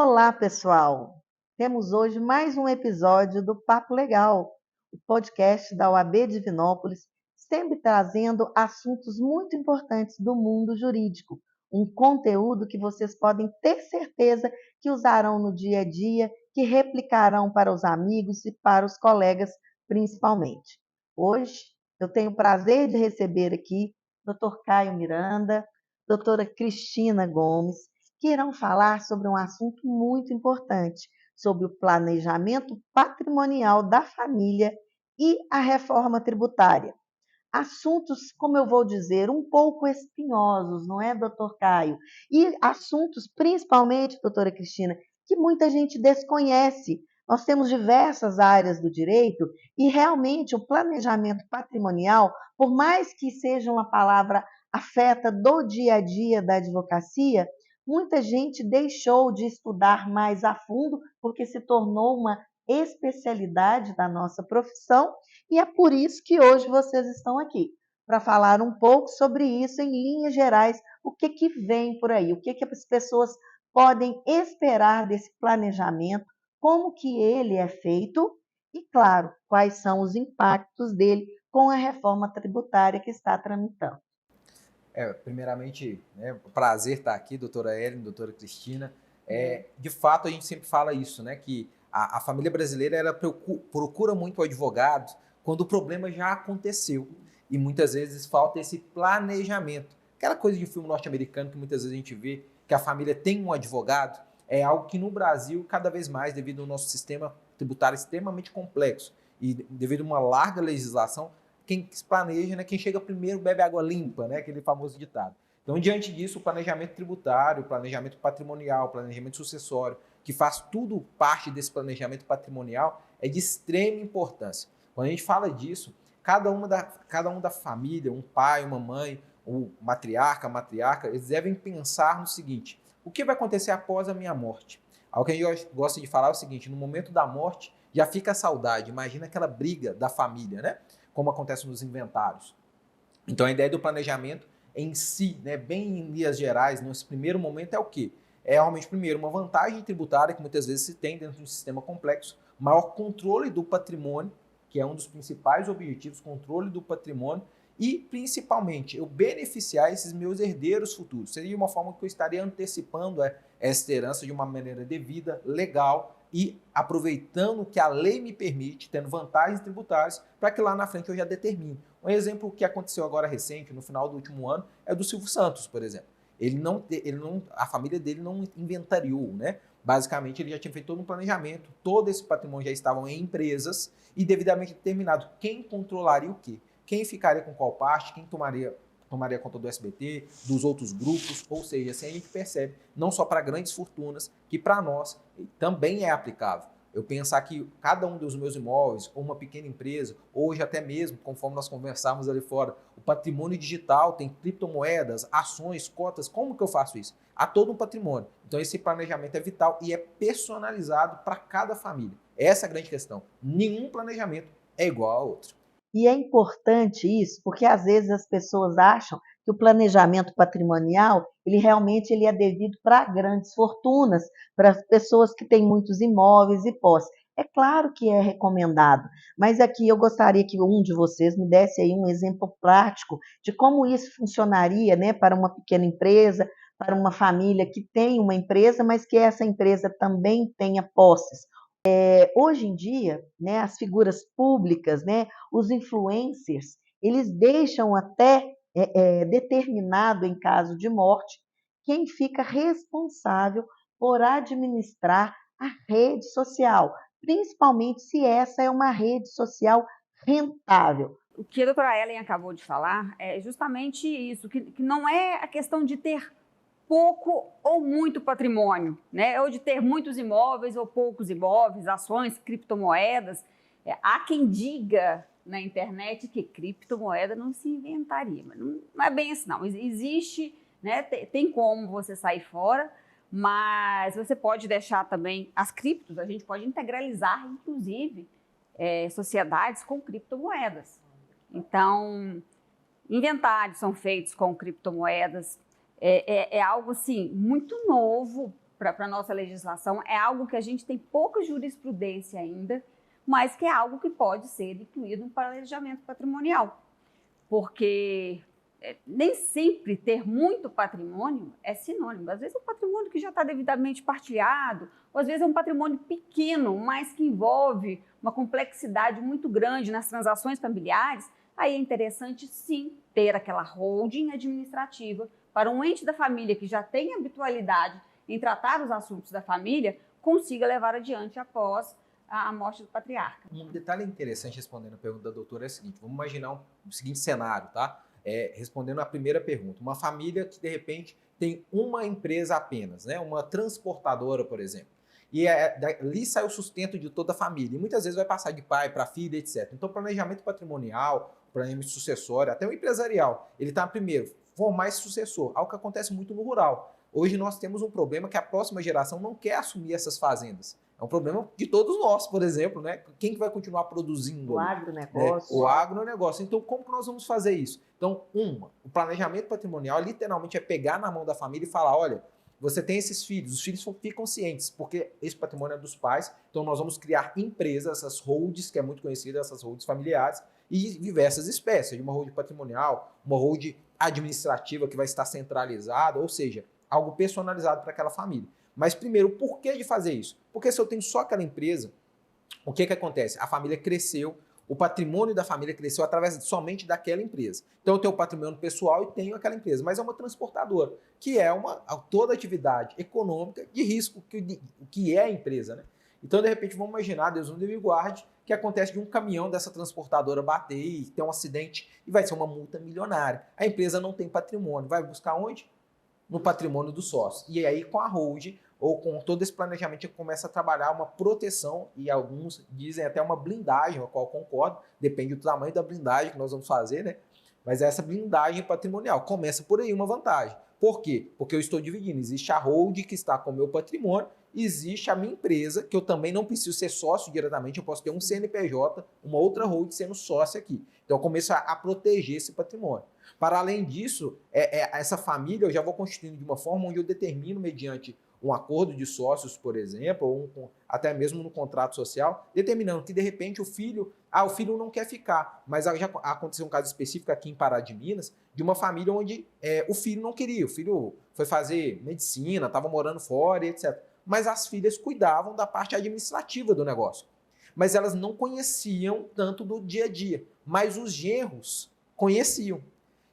Olá, pessoal! Temos hoje mais um episódio do Papo Legal, o podcast da OAB Divinópolis, sempre trazendo assuntos muito importantes do mundo jurídico, um conteúdo que vocês podem ter certeza que usarão no dia a dia, que replicarão para os amigos e para os colegas, principalmente. Hoje, eu tenho o prazer de receber aqui Dr. Caio Miranda, doutora Cristina Gomes, que irão falar sobre um assunto muito importante, sobre o planejamento patrimonial da família e a reforma tributária. Assuntos, como eu vou dizer, um pouco espinhosos, não é, doutor Caio? E assuntos, principalmente, doutora Cristina, que muita gente desconhece. Nós temos diversas áreas do direito e realmente o planejamento patrimonial, por mais que seja uma palavra afeta do dia a dia da advocacia, muita gente deixou de estudar mais a fundo porque se tornou uma especialidade da nossa profissão e é por isso que hoje vocês estão aqui, para falar um pouco sobre isso em linhas gerais, o que vem por aí, o que as pessoas podem esperar desse planejamento, como que ele é feito e, claro, quais são os impactos dele com a reforma tributária que está tramitando. Primeiramente, prazer estar aqui, doutora Ellen, doutora Cristina. De fato, a gente sempre fala isso, né, que a família brasileira ela procura muito o advogado quando o problema já aconteceu. E muitas vezes falta esse planejamento. Aquela coisa de filme norte-americano que muitas vezes a gente vê que a família tem um advogado, é algo que no Brasil, cada vez mais, devido ao nosso sistema tributário extremamente complexo e devido a uma larga legislação, quem se planeja, né, quem chega primeiro bebe água limpa, né, aquele famoso ditado. Então, diante disso, o planejamento tributário, o planejamento patrimonial, o planejamento sucessório, que faz tudo parte desse planejamento patrimonial, é de extrema importância. Quando a gente fala disso, cada um da família, um pai, uma mãe, o matriarca, a matriarca, eles devem pensar no seguinte: o que vai acontecer após a minha morte? Algo que a gente gosta de falar é o seguinte: no momento da morte, já fica a saudade. Imagina aquela briga da família, né? Como acontece nos inventários. Então, a ideia do planejamento em si, né, bem em linhas gerais, nesse primeiro momento, é o quê? É realmente, primeiro, uma vantagem tributária que muitas vezes se tem dentro de um sistema complexo, maior controle do patrimônio, que é um dos principais objetivos, controle do patrimônio, e, principalmente, eu beneficiar esses meus herdeiros futuros. Seria uma forma que eu estaria antecipando essa herança de uma maneira devida, legal, e aproveitando o que a lei me permite, tendo vantagens tributárias, para que lá na frente eu já determine. Um exemplo que aconteceu agora recente, no final do último ano, é do Silvio Santos, por exemplo. A família dele não inventariou, né? Basicamente, ele já tinha feito todo um planejamento, todo esse patrimônio já estavam em empresas e devidamente determinado quem controlaria o quê, quem ficaria com qual parte, quem tomaria conta do SBT, dos outros grupos, ou seja, assim a gente percebe, não só para grandes fortunas, que para nós também é aplicável. Eu pensar que cada um dos meus imóveis, ou uma pequena empresa, hoje até mesmo, conforme nós conversamos ali fora, o patrimônio digital tem criptomoedas, ações, cotas, como que eu faço isso? Há todo um patrimônio. Então esse planejamento é vital e é personalizado para cada família. Essa é a grande questão. Nenhum planejamento é igual ao outro. E é importante isso, porque às vezes as pessoas acham que o planejamento patrimonial, ele é devido para grandes fortunas, para as pessoas que têm muitos imóveis e posses. É claro que é recomendado, mas aqui eu gostaria que um de vocês me desse aí um exemplo prático de como isso funcionaria, né, para uma pequena empresa, para uma família que tem uma empresa, mas que essa empresa também tenha posses. Hoje em dia, né, as figuras públicas, né, os influencers, eles deixam até determinado, em caso de morte, quem fica responsável por administrar a rede social, principalmente se essa é uma rede social rentável. O que a doutora Ellen acabou de falar é justamente isso, que não é a questão de ter pouco ou muito patrimônio, né? Ou de ter muitos imóveis ou poucos imóveis, ações, criptomoedas. Há quem diga na internet que criptomoeda não se inventaria, mas não é bem assim, não. Existe, né? Tem como você sair fora, mas você pode deixar também as criptos, a gente pode integralizar, inclusive, sociedades com criptomoedas. Então, inventários são feitos com criptomoedas. É algo assim muito novo para a nossa legislação, é algo que a gente tem pouca jurisprudência ainda, mas que é algo que pode ser incluído no planejamento patrimonial, porque nem sempre ter muito patrimônio é sinônimo. Às vezes é um patrimônio que já está devidamente partilhado, ou às vezes é um patrimônio pequeno, mas que envolve uma complexidade muito grande nas transações familiares. Aí é interessante, sim, ter aquela holding administrativa para um ente da família que já tem habitualidade em tratar os assuntos da família, consiga levar adiante após a morte do patriarca. Um detalhe interessante respondendo a pergunta da doutora é o seguinte, vamos imaginar o seguinte cenário, tá? Respondendo a primeira pergunta, uma família que de repente tem uma empresa apenas, né? Uma transportadora, por exemplo, e ali sai o sustento de toda a família, e muitas vezes vai passar de pai para filha, etc. Então, planejamento patrimonial, planejamento sucessório, até o empresarial, ele está primeiro, formar esse sucessor, algo que acontece muito no rural. Hoje nós temos um problema que a próxima geração não quer assumir essas fazendas. É um problema de todos nós, por exemplo, né? Quem que vai continuar produzindo? O agronegócio. O agronegócio. Então, como que nós vamos fazer isso? Então, o planejamento patrimonial literalmente é pegar na mão da família e falar, olha, você tem esses filhos, os filhos ficam cientes, porque esse patrimônio é dos pais, então nós vamos criar empresas, essas holds, que é muito conhecida, essas holds familiares, e diversas espécies, de uma hold patrimonial, uma hold administrativa que vai estar centralizada, ou seja, algo personalizado para aquela família. Mas primeiro, o porquê de fazer isso? Porque se eu tenho só aquela empresa, o que acontece? A família cresceu, o patrimônio da família cresceu através somente daquela empresa. Então eu tenho o patrimônio pessoal e tenho aquela empresa, mas é uma transportadora, que é toda atividade econômica de risco que é a empresa, né? Então, de repente, vamos imaginar, Deus não me guarde, que acontece de um caminhão dessa transportadora bater e ter um acidente e vai ser uma multa milionária. A empresa não tem patrimônio, vai buscar onde? No patrimônio do sócio. E aí, com a hold, ou com todo esse planejamento, começa a trabalhar uma proteção, e alguns dizem até uma blindagem, com a qual eu concordo, depende do tamanho da blindagem que nós vamos fazer, né? Mas essa blindagem patrimonial começa por aí uma vantagem. Por quê? Porque eu estou dividindo. Existe a hold que está com o meu patrimônio, existe a minha empresa, que eu também não preciso ser sócio diretamente, eu posso ter um CNPJ, uma outra hold sendo sócio aqui. Então eu começo a proteger esse patrimônio. Para além disso, essa família eu já vou constituindo de uma forma onde eu determino mediante um acordo de sócios, por exemplo, ou até mesmo no contrato social, determinando que, de repente, o filho não quer ficar. Mas já aconteceu um caso específico aqui em Pará de Minas, de uma família onde o filho não queria. O filho foi fazer medicina, estava morando fora, etc. Mas as filhas cuidavam da parte administrativa do negócio. Mas elas não conheciam tanto do dia a dia. Mas os genros conheciam.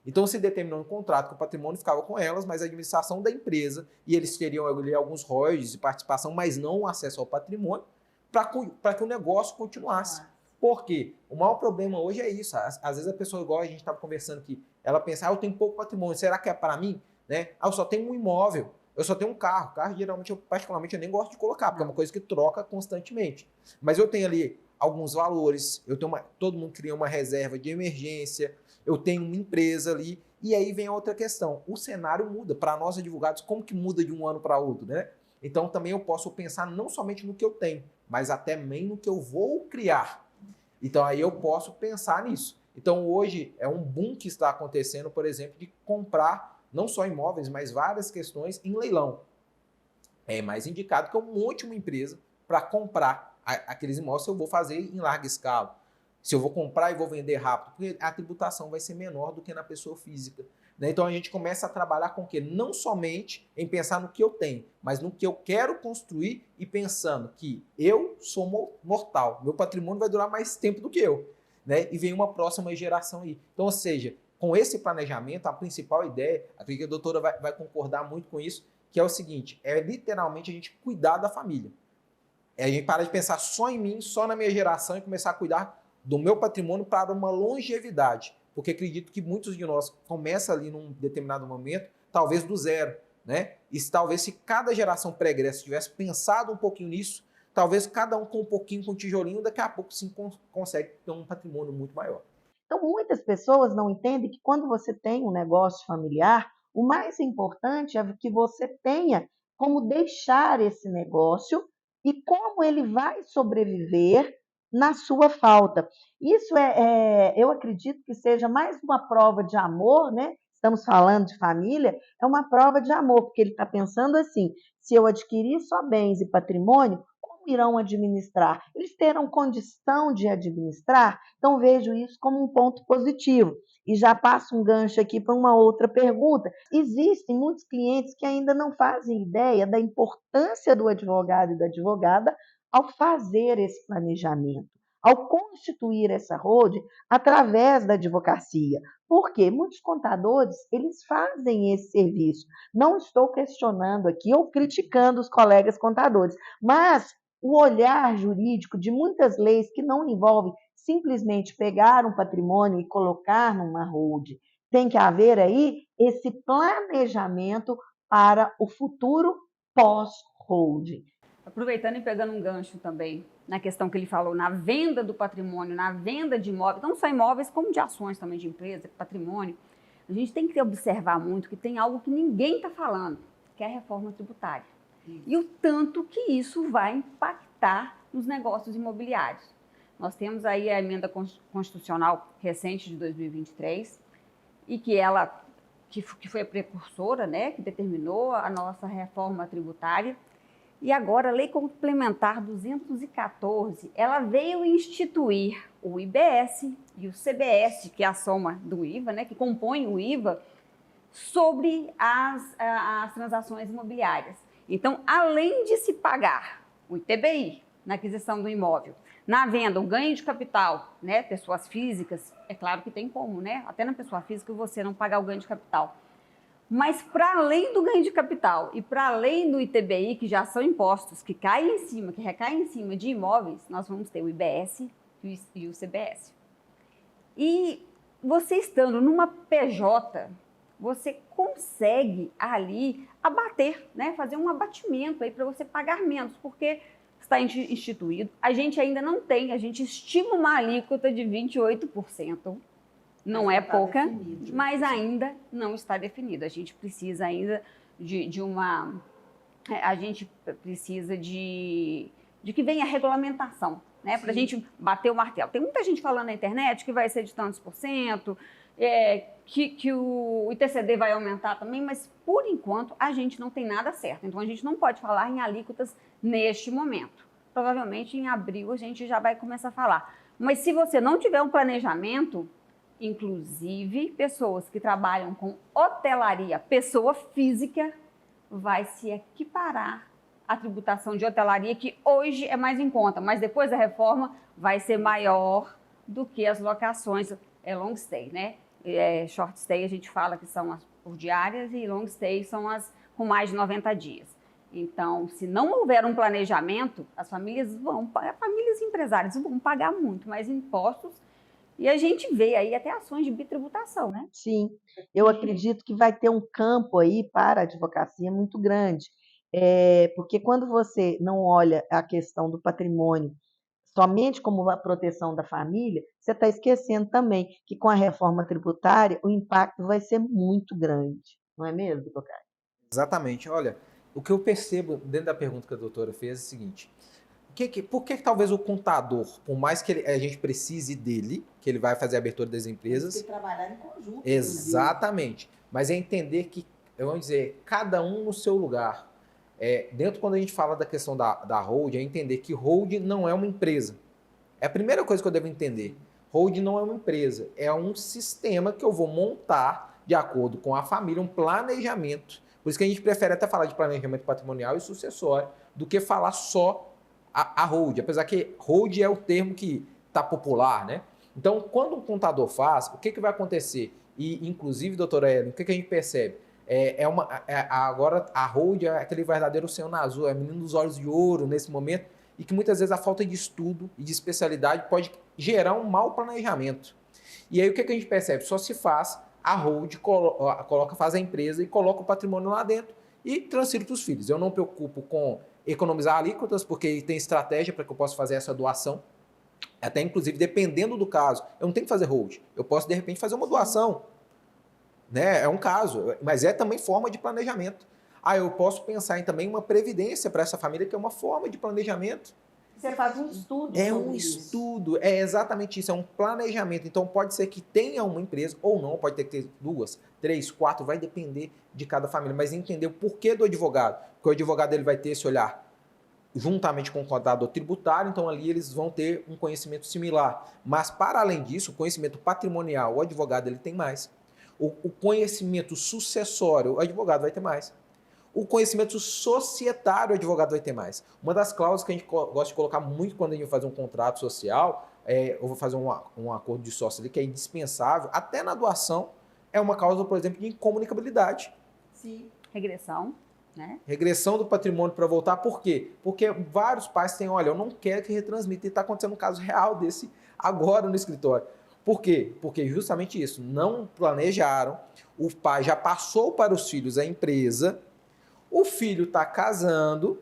Então se determinou um contrato que o patrimônio ficava com elas, mas a administração da empresa, e eles teriam ali alguns royalties de participação, mas não acesso ao patrimônio, para que o negócio continuasse. Por quê? O maior problema hoje é isso. Às vezes a pessoa, igual a gente estava conversando aqui, ela pensa, eu tenho pouco patrimônio, será que é para mim? Né? Eu só tenho um imóvel, eu só tenho um carro. Carro, geralmente, particularmente, eu nem gosto de colocar, porque é uma coisa que troca constantemente. Mas eu tenho ali alguns valores, todo mundo cria uma reserva de emergência, eu tenho uma empresa ali, e aí vem outra questão. O cenário muda. Para nós advogados, como que muda de um ano para outro, né? Então também eu posso pensar não somente no que eu tenho, mas até também no que eu vou criar. Então aí eu posso pensar nisso. Então hoje é um boom que está acontecendo, por exemplo, de comprar não só imóveis, mas várias questões em leilão. É mais indicado que eu monte uma empresa para comprar aqueles imóveis se eu vou fazer em larga escala. Se eu vou comprar e vou vender rápido, porque a tributação vai ser menor do que na pessoa física. Né? Então a gente começa a trabalhar com o quê? Não somente em pensar no que eu tenho, mas no que eu quero construir e pensando que eu sou mortal, meu patrimônio vai durar mais tempo do que eu. Né? E vem uma próxima geração aí. Então, ou seja, com esse planejamento, a principal ideia, acredito que a doutora vai concordar muito com isso, que é o seguinte, é literalmente a gente cuidar da família. A gente parar de pensar só em mim, só na minha geração e começar a cuidar do meu patrimônio para uma longevidade, porque acredito que muitos de nós começam ali num determinado momento, talvez do zero, né? E talvez se cada geração pregressa tivesse pensado um pouquinho nisso, talvez cada um com um pouquinho, com um tijolinho, daqui a pouco sim consegue ter um patrimônio muito maior. Então, muitas pessoas não entendem que quando você tem um negócio familiar, o mais importante é que você tenha como deixar esse negócio e como ele vai sobreviver na sua falta. Isso eu acredito que seja mais uma prova de amor, né? estamos falando de família, é uma prova de amor, porque ele está pensando assim, se eu adquirir só bens e patrimônio, como irão administrar? Eles terão condição de administrar? Então, vejo isso como um ponto positivo. E já passo um gancho aqui para uma outra pergunta. Existem muitos clientes que ainda não fazem ideia da importância do advogado e da advogada ao fazer esse planejamento, ao constituir essa holding através da advocacia. Por quê? Muitos contadores, eles fazem esse serviço. Não estou questionando aqui ou criticando os colegas contadores, mas o olhar jurídico de muitas leis que não envolvem simplesmente pegar um patrimônio e colocar numa holding. Tem que haver aí esse planejamento para o futuro pós-holding. Aproveitando e pegando um gancho também na questão que ele falou, na venda do patrimônio, na venda de imóveis, não só imóveis, como de ações também de empresa, patrimônio, a gente tem que observar muito que tem algo que ninguém está falando, que é a reforma tributária. E o tanto que isso vai impactar nos negócios imobiliários. Nós temos aí a emenda constitucional recente de 2023 e que foi a precursora, né, que determinou a nossa reforma tributária. E agora, a Lei Complementar 214, ela veio instituir o IBS e o CBS, que é a soma do IVA, né, que compõe o IVA, sobre as transações imobiliárias. Então, além de se pagar o ITBI na aquisição do imóvel, na venda, o ganho de capital, né, pessoas físicas, é claro que tem como, né, até na pessoa física você não pagar o ganho de capital. Mas para além do ganho de capital e para além do ITBI, que já são impostos que caem em cima, que recaem em cima de imóveis, nós vamos ter o IBS e o CBS. E você estando numa PJ, você consegue ali abater, né, fazer um abatimento aí para você pagar menos, porque está instituído. A gente ainda não tem, a gente estima uma alíquota de 28%. Não é pouca, mas ainda não está definido. A gente precisa ainda de que venha a regulamentação, né? Para a gente bater o martelo. Tem muita gente falando na internet que vai ser de tantos por cento, que o ITCD vai aumentar também, mas por enquanto a gente não tem nada certo. Então a gente não pode falar em alíquotas neste momento. Provavelmente em abril a gente já vai começar a falar. Mas se você não tiver um planejamento, inclusive pessoas que trabalham com hotelaria, pessoa física, vai se equiparar à tributação de hotelaria, que hoje é mais em conta, mas depois da reforma vai ser maior do que as locações, long stay, né? Short stay a gente fala que são as por diárias e long stay são as com mais de 90 dias. Então, se não houver um planejamento, as famílias e empresários vão pagar muito mais impostos. E a gente vê aí até ações de bitributação, né? Sim, eu acredito que vai ter um campo aí para a advocacia muito grande, porque quando você não olha a questão do patrimônio somente como uma proteção da família, você está esquecendo também que com a reforma tributária o impacto vai ser muito grande, não é mesmo, doutor Caio? Exatamente. Olha, o que eu percebo dentro da pergunta que a doutora fez é o seguinte: por que talvez o contador, por mais que a gente precise dele, que ele vai fazer a abertura das empresas... Tem que trabalhar em conjunto. Exatamente. Mas é entender que, vamos dizer, cada um no seu lugar. Dentro, quando a gente fala da questão da holding, é entender que holding não é uma empresa. É a primeira coisa que eu devo entender. Holding não é uma empresa, é um sistema que eu vou montar de acordo com a família, um planejamento. Por isso que a gente prefere até falar de planejamento patrimonial e sucessório do que falar só a holding, apesar que holding é o termo que está popular, né? Então, quando um contador faz, o que vai acontecer? E, inclusive, doutora Ellen, o que a gente percebe? Agora, a holding é aquele verdadeiro oceano azul, é menino dos olhos de ouro nesse momento, e que muitas vezes a falta de estudo e de especialidade pode gerar um mau planejamento. E aí, o que a gente percebe? Só se faz a holding, faz a empresa e coloca o patrimônio lá dentro e transfere para os filhos. Eu não me preocupo com economizar alíquotas, porque tem estratégia para que eu possa fazer essa doação. Até, inclusive, dependendo do caso, eu não tenho que fazer hold. Eu posso, de repente, fazer uma doação. Né? É um caso, mas é também forma de planejamento. Eu posso pensar em também uma previdência para essa família, que é uma forma de planejamento. Você faz um estudo É sobre um isso. estudo, é exatamente isso, é um planejamento. Então pode ser que tenha uma empresa ou não, pode ter que ter 2, 3, 4, vai depender de cada família, mas entender o porquê do advogado. Porque o advogado ele vai ter esse olhar juntamente com o contador tributário, então ali eles vão ter um conhecimento similar. Mas para além disso, o conhecimento patrimonial, o advogado ele tem mais. O conhecimento sucessório, o advogado vai ter mais. O conhecimento societário, o advogado vai ter mais. Uma das cláusulas que a gente gosta de colocar muito quando a gente vai fazer um contrato social, eu vou fazer um acordo de sócio ali, que é indispensável, até na doação, é uma cláusula, por exemplo, de incomunicabilidade. Sim. Regressão, né? Regressão do patrimônio para voltar, por quê? Porque vários pais têm, olha, eu não quero que retransmita, e está acontecendo um caso real desse agora no escritório. Por quê? Porque justamente isso, não planejaram, o pai já passou para os filhos a empresa, o filho está casando,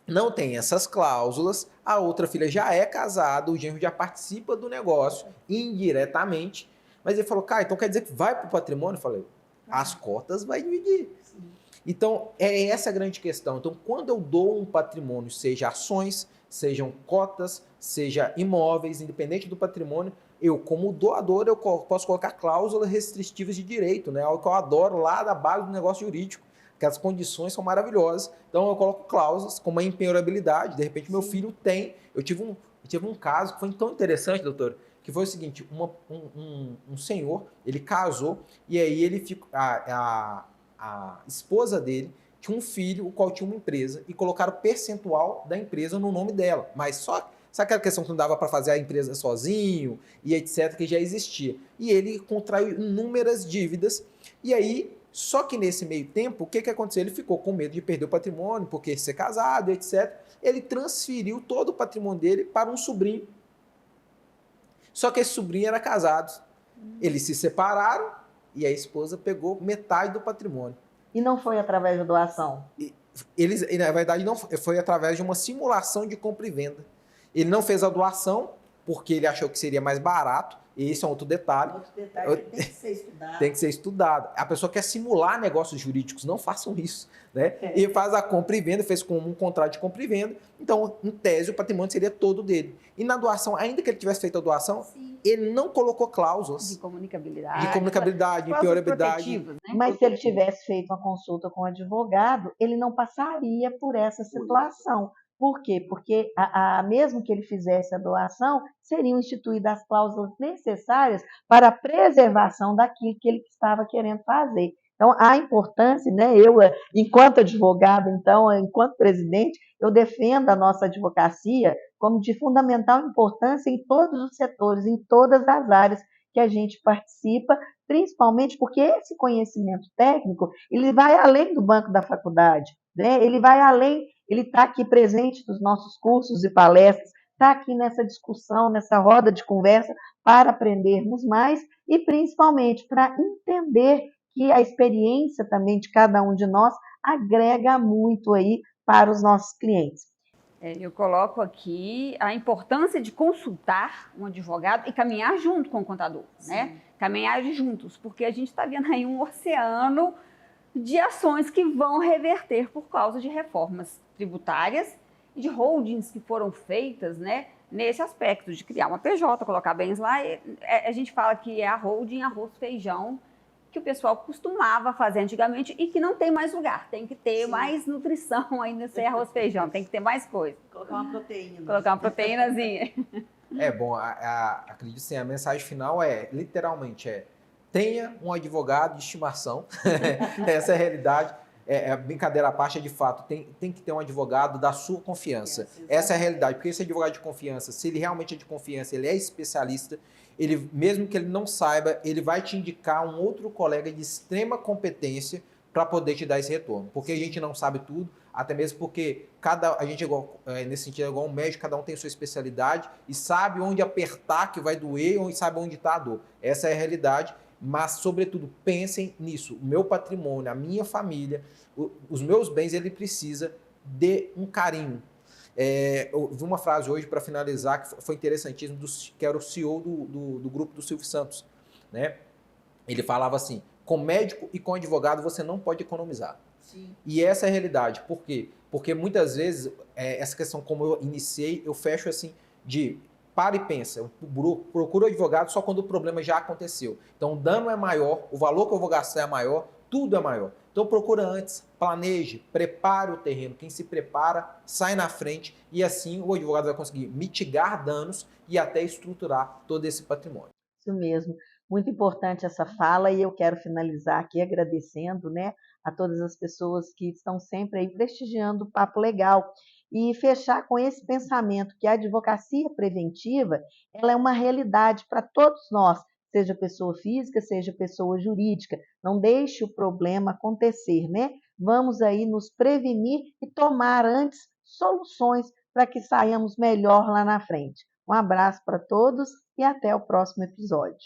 não tem essas cláusulas, a outra filha já é casada, o genro já participa do negócio indiretamente, mas ele falou, cara, então quer dizer que vai para o patrimônio? Eu falei, as cotas vai dividir. Sim. Então, é essa a grande questão. Então, quando eu dou um patrimônio, seja ações, sejam cotas, seja imóveis, independente do patrimônio, eu, como doador, eu posso colocar cláusulas restritivas de direito, né? Algo que eu adoro lá da base do negócio jurídico, que as condições são maravilhosas. Então, eu coloco cláusulas como a impenhorabilidade. De repente, meu filho tem... Eu tive um caso que foi tão interessante, doutor, que foi o seguinte, um senhor, ele casou, e aí ele ficou... A esposa dele tinha um filho, o qual tinha uma empresa, e colocaram o percentual da empresa no nome dela. Mas só, sabe aquela questão que não dava para fazer a empresa sozinho, e etc., que já existia. E ele contraiu inúmeras dívidas, e aí, só que nesse meio tempo, o que aconteceu? Ele ficou com medo de perder o patrimônio, porque ser casado, etc. Ele transferiu todo o patrimônio dele para um sobrinho. Só que esse sobrinho era casado. Eles se separaram, e a esposa pegou metade do patrimônio. E não foi através da doação? Na verdade, não foi através de uma simulação de compra e venda. Ele não fez a doação porque ele achou que seria mais barato. E esse é um outro detalhe. Outro detalhe que tem que ser estudado. Tem que ser estudado. A pessoa quer simular negócios jurídicos, não façam isso. Né? E faz a compra e venda, fez como um contrato de compra e venda. Então, em tese, o patrimônio seria todo dele. E na doação, ainda que ele tivesse feito a doação, sim, ele não colocou cláusulas de comunicabilidade, de impenhorabilidade. Né? Mas se ele tivesse feito uma consulta com o advogado, ele não passaria por essa situação. Por quê? Porque mesmo que ele fizesse a doação, seriam instituídas as cláusulas necessárias para a preservação daquilo que ele estava querendo fazer. Então, a importância, né? Eu, enquanto advogada, então, enquanto presidente, eu defendo a nossa advocacia como de fundamental importância em todos os setores, em todas as áreas que a gente participa, principalmente porque esse conhecimento técnico, ele vai além do banco da faculdade, né? Ele vai além, ele está aqui presente nos nossos cursos e palestras, está aqui nessa discussão, nessa roda de conversa, para aprendermos mais e principalmente para entender que a experiência também de cada um de nós agrega muito aí para os nossos clientes. Eu coloco aqui a importância de consultar um advogado e caminhar junto com o contador, né? Caminhar juntos, porque a gente está vendo aí um oceano de ações que vão reverter por causa de reformas tributárias e de holdings que foram feitas, né? Nesse aspecto de criar uma PJ, colocar bens lá. A gente fala que é a holding arroz feijão, que o pessoal costumava fazer antigamente e que não tem mais lugar. Tem que ter mais nutrição ainda sem arroz feijão, tem que ter mais coisa. Colocar uma proteína. Colocar uma proteínazinha. Bom, acredito sim, a mensagem final literalmente, tenha um advogado de estimação, essa é a realidade. Brincadeira à parte, de fato, tem que ter um advogado da sua confiança. Essa é a realidade, porque esse advogado de confiança, se ele realmente é de confiança, ele é especialista, ele, mesmo que ele não saiba, ele vai te indicar um outro colega de extrema competência para poder te dar esse retorno. Porque a gente não sabe tudo, até mesmo porque a gente nesse sentido é igual um médico, cada um tem sua especialidade e sabe onde apertar que vai doer, e sabe onde está a dor. Essa é a realidade. Mas, sobretudo, pensem nisso. O meu patrimônio, a minha família, os meus bens, ele precisa de um carinho. Eu vi uma frase hoje, para finalizar, que foi interessantíssima, que era o CEO do grupo do Silvio Santos. Né? Ele falava assim, Com médico e com advogado você não pode economizar. Sim. E essa é a realidade. Por quê? Porque muitas vezes, essa questão, como eu iniciei, eu fecho assim, de para e pensa. Eu procuro advogado só quando o problema já aconteceu. Então o dano é maior, o valor que eu vou gastar é maior, tudo é maior. Então procura antes, planeje, prepare o terreno. Quem se prepara, sai na frente e assim o advogado vai conseguir mitigar danos e até estruturar todo esse patrimônio. Isso mesmo. Muito importante essa fala e eu quero finalizar aqui agradecendo, né, a todas as pessoas que estão sempre aí prestigiando o Papo Legal e fechar com esse pensamento que a advocacia preventiva, ela é uma realidade para todos nós, seja pessoa física, seja pessoa jurídica. Não deixe o problema acontecer, né? Vamos aí nos prevenir e tomar antes soluções para que saiamos melhor lá na frente. Um abraço para todos e até o próximo episódio.